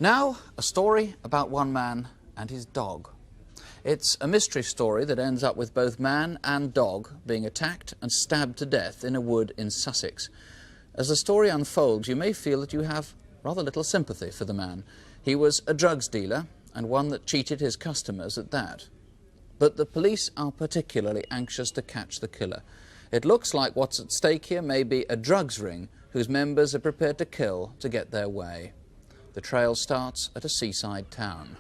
Now, a story about one man and his dog. It's a mystery story that ends up with both man and dog being attacked and stabbed to death in a wood in Sussex. As the story unfolds, you may feel that you have rather little sympathy for the man. He was a drugs dealer, and one that cheated his customers at that. But the police are particularly anxious to catch the killer. It looks like what's at stake here may be a drugs ring whose members are prepared to kill to get their way. The trail starts at a seaside town.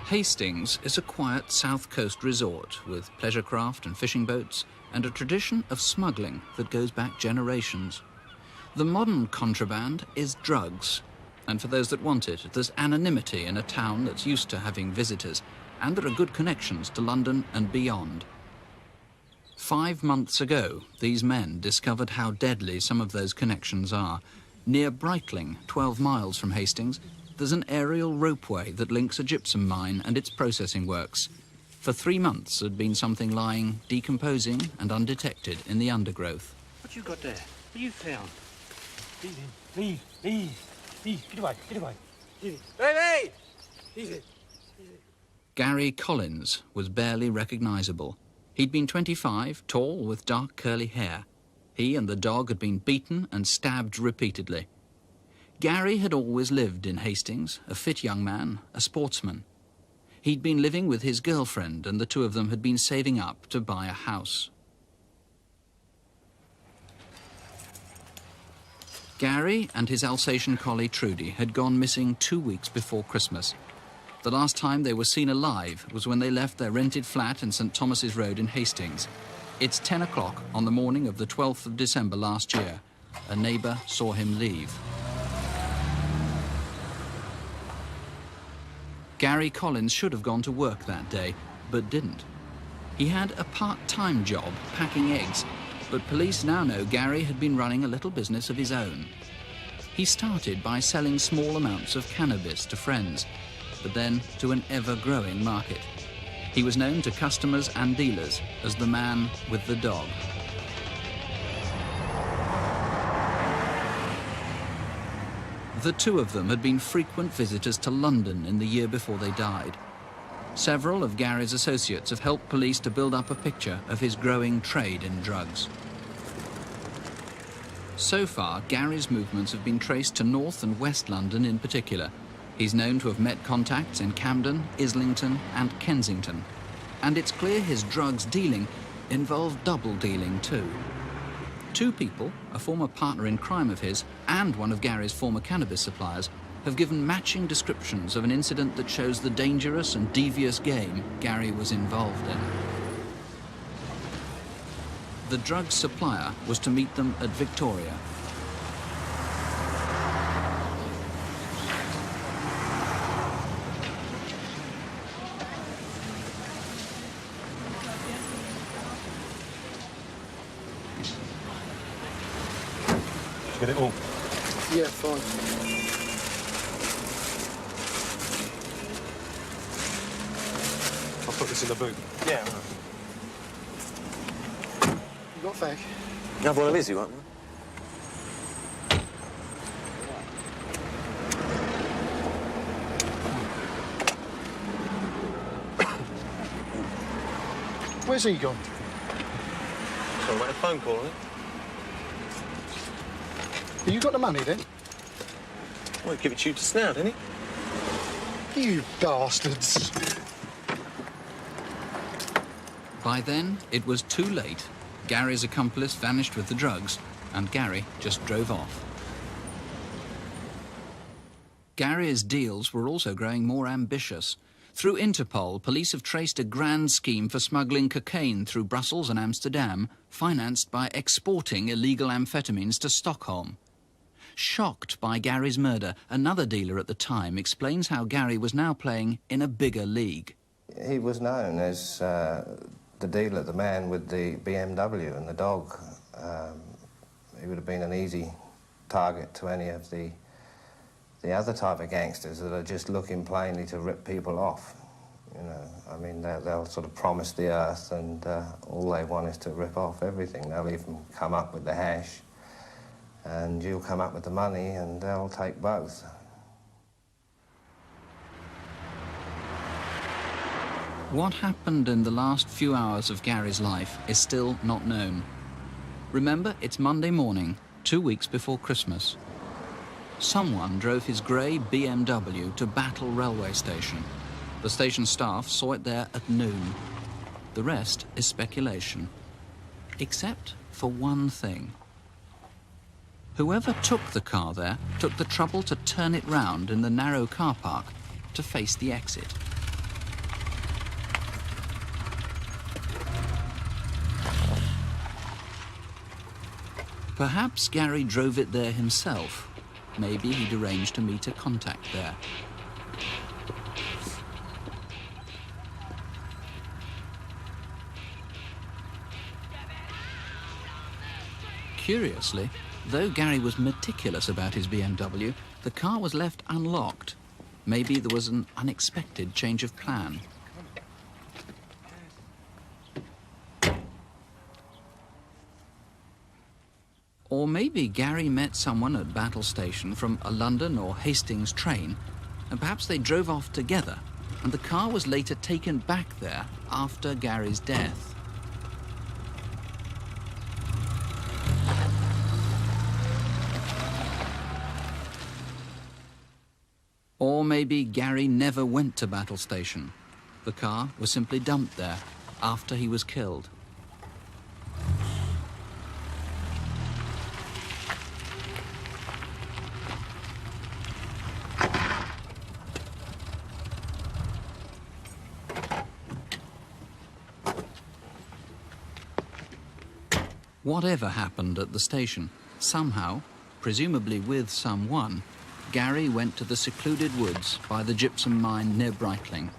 Hastings is a quiet south coast resort with pleasure craft and fishing boats and a tradition of smuggling that goes back generations. The modern contraband is drugs, and for those that want it, there's anonymity in a town that's used to having visitors, and there are good connections to London and beyond. 5 months ago, these men discovered how deadly some of those connections are. Near Brightling, 12 miles from Hastings, there's an aerial ropeway that links a gypsum mine and its processing works. For 3 months, there'd been something lying, decomposing and undetected in the undergrowth. What you got there? What you found? Leave. Get away. Hey! Easy. Gary Collins was barely recognisable. He'd been 25, tall, with dark curly hair. He and the dog had been beaten and stabbed repeatedly. Gary had always lived in Hastings, a fit young man, a sportsman. He'd been living with his girlfriend, and the two of them had been saving up to buy a house. Gary and his Alsatian collie Trudy had gone missing 2 weeks before Christmas. The last time they were seen alive was when they left their rented flat in St Thomas's Road in Hastings. It's 10 o'clock on the morning of the 12th of December last year. A neighbour saw him leave. Gary Collins should have gone to work that day, but didn't. He had a part-time job packing eggs, but police now know Gary had been running a little business of his own. He started by selling small amounts of cannabis to friends, but then to an ever-growing market. He was known to customers and dealers as the man with the dog. The two of them had been frequent visitors to London in the year before they died. Several of Gary's associates have helped police to build up a picture of his growing trade in drugs. So far, Gary's movements have been traced to North and West London in particular. He's known to have met contacts in Camden, Islington and Kensington. And it's clear his drugs dealing involved double dealing too. Two people, a former partner in crime of his and one of Gary's former cannabis suppliers, have given matching descriptions of an incident that shows the dangerous and devious game Gary was involved in. The drug supplier was to meet them at Victoria. Get it all? Yeah, fine. I'll put this in the boot. Yeah. You got a fag? You have one of his, you want one? Where's he gone? Sorry, mate, a phone call, isn't it? Have you got the money, then? Well, he'd give it to you to snout, didn't he? You bastards. By then, it was too late. Gary's accomplice vanished with the drugs, and Gary just drove off. Gary's deals were also growing more ambitious. Through Interpol, police have traced a grand scheme for smuggling cocaine through Brussels and Amsterdam, financed by exporting illegal amphetamines to Stockholm. Shocked by Gary's murder, another dealer at the time explains how Gary was now playing in a bigger league. He was known as the dealer, the man with the BMW and the dog. He would have been an easy target to any of the other type of gangsters that are just looking plainly to rip people off. You know, I mean, they'll sort of promise the earth, and all they want is to rip off everything. They'll even come up with the hash, and you'll come up with the money, and they'll take both. What happened in the last few hours of Gary's life is still not known. Remember, it's Monday morning, 2 weeks before Christmas. Someone drove his grey BMW to Battle railway station. The station staff saw it there at noon. The rest is speculation. Except for one thing. Whoever took the car there took the trouble to turn it round in the narrow car park to face the exit. Perhaps Gary drove it there himself. Maybe he'd arranged to meet a contact there. Curiously, though Gary was meticulous about his BMW, the car was left unlocked. Maybe there was an unexpected change of plan. Or maybe Gary met someone at Battle Station from a London or Hastings train, and perhaps they drove off together, and the car was later taken back there after Gary's death. Or maybe Gary never went to Battle Station. The car was simply dumped there after he was killed. Whatever happened at the station, somehow, presumably with someone, Gary went to the secluded woods by the gypsum mine near Breitling.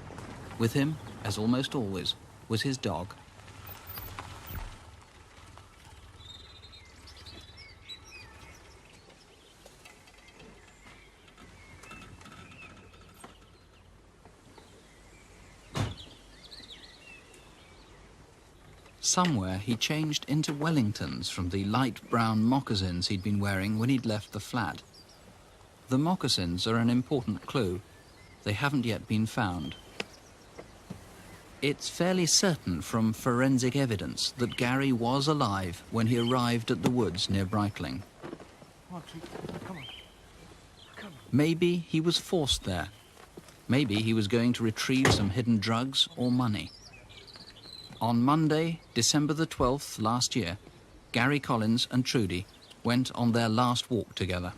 With him, as almost always, was his dog. Somewhere he changed into Wellingtons from the light brown moccasins he'd been wearing when he'd left the flat. The moccasins are an important clue. They haven't yet been found. It's fairly certain from forensic evidence that Gary was alive when he arrived at the woods near Breitling. Maybe he was forced there. Maybe he was going to retrieve some hidden drugs or money. On Monday, December the 12th last year, Gary Collins and Trudy went on their last walk together.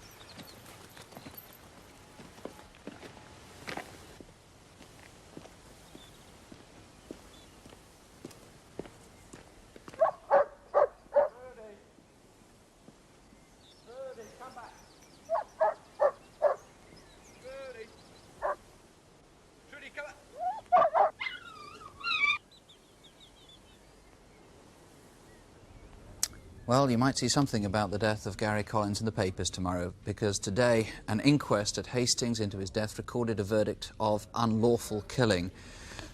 Well, you might see something about the death of Gary Collins in the papers tomorrow, because today an inquest at Hastings into his death recorded a verdict of unlawful killing.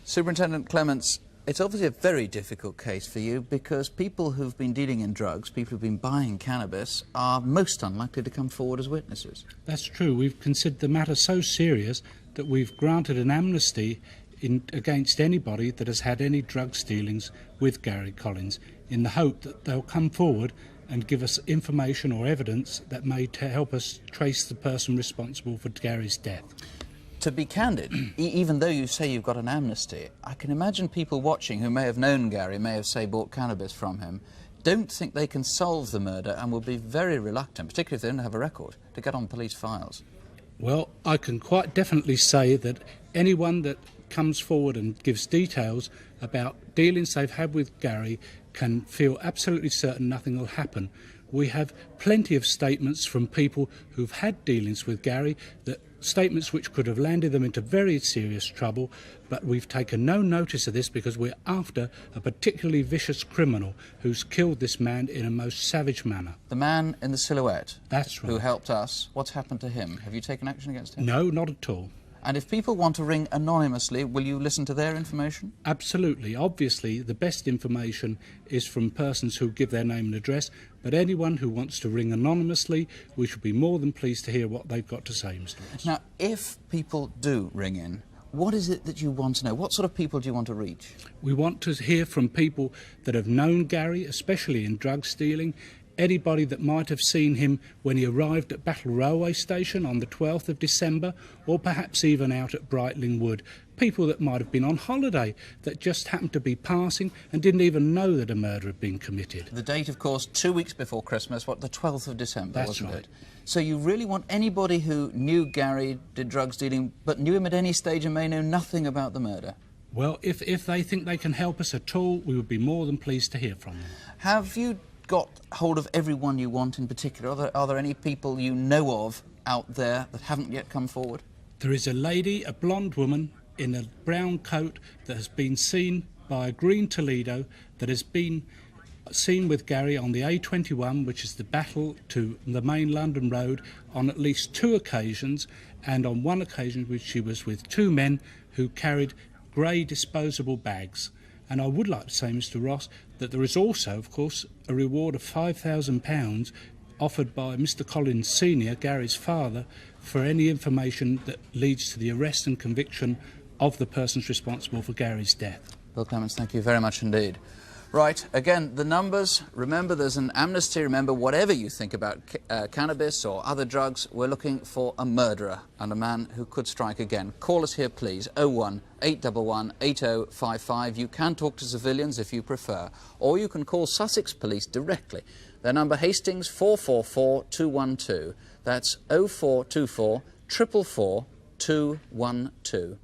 Superintendent Clements, it's obviously a very difficult case for you, because people who've been dealing in drugs, people who've been buying cannabis, are most unlikely to come forward as witnesses. That's true. We've considered the matter so serious that we've granted an amnesty against anybody that has had any drug dealings with Gary Collins, in the hope that they'll come forward and give us information or evidence that may help us trace the person responsible for Gary's death. To be candid, even though you say you've got an amnesty, I can imagine people watching who may have known Gary, may have, say, bought cannabis from him, don't think they can solve the murder and will be very reluctant, particularly if they don't have a record, to get on police files. Well, I can quite definitely say that anyone that comes forward and gives details about dealings they've had with Gary can feel absolutely certain nothing will happen. We have plenty of statements from people who've had dealings with Gary, that statements which could have landed them into very serious trouble, but we've taken no notice of this because we're after a particularly vicious criminal who's killed this man in a most savage manner. The man in the silhouette? That's right. Who helped us, what's happened to him? Have you taken action against him? No, not at all. And if people want to ring anonymously, will you listen to their information? Absolutely. Obviously, the best information is from persons who give their name and address, but anyone who wants to ring anonymously, we should be more than pleased to hear what they've got to say, Mr. Ross. Now, if people do ring in, What is it that you want to know? What sort of people do you want to reach? We want to hear from people that have known Gary, especially in drug stealing, anybody that might have seen him when he arrived at Battle Railway Station on the 12th of December, or perhaps even out at Brightling Wood. People that might have been on holiday that just happened to be passing and didn't even know that a murder had been committed. The date, of course, 2 weeks before Christmas, what, the 12th of December, That's wasn't right. it? So you really want anybody who knew Gary, did drug stealing, but knew him at any stage and may know nothing about the murder? Well, if they think they can help us at all, we would be more than pleased to hear from them. Have you got hold of everyone you want in particular? Are there any people you know of out there that haven't yet come forward? There is a lady, a blonde woman, in a brown coat that has been seen by a green Toledo that has been seen with Gary on the A21, which is the battle to the main London road, on at least 2 occasions, and on one occasion which she was with 2 men who carried grey disposable bags. And I would like to say, Mr. Ross, that there is also, of course, a reward of £5,000 offered by Mr. Collins Sr., Gary's father, for any information that leads to the arrest and conviction of the persons responsible for Gary's death. Bill Clements, thank you very much indeed. Right, again, the numbers, remember there's an amnesty, remember whatever you think about cannabis or other drugs, we're looking for a murderer and a man who could strike again. Call us here please, 01 811 8055. You can talk to civilians if you prefer, or you can call Sussex Police directly. Their number Hastings 444 212. That's 0424 444 212.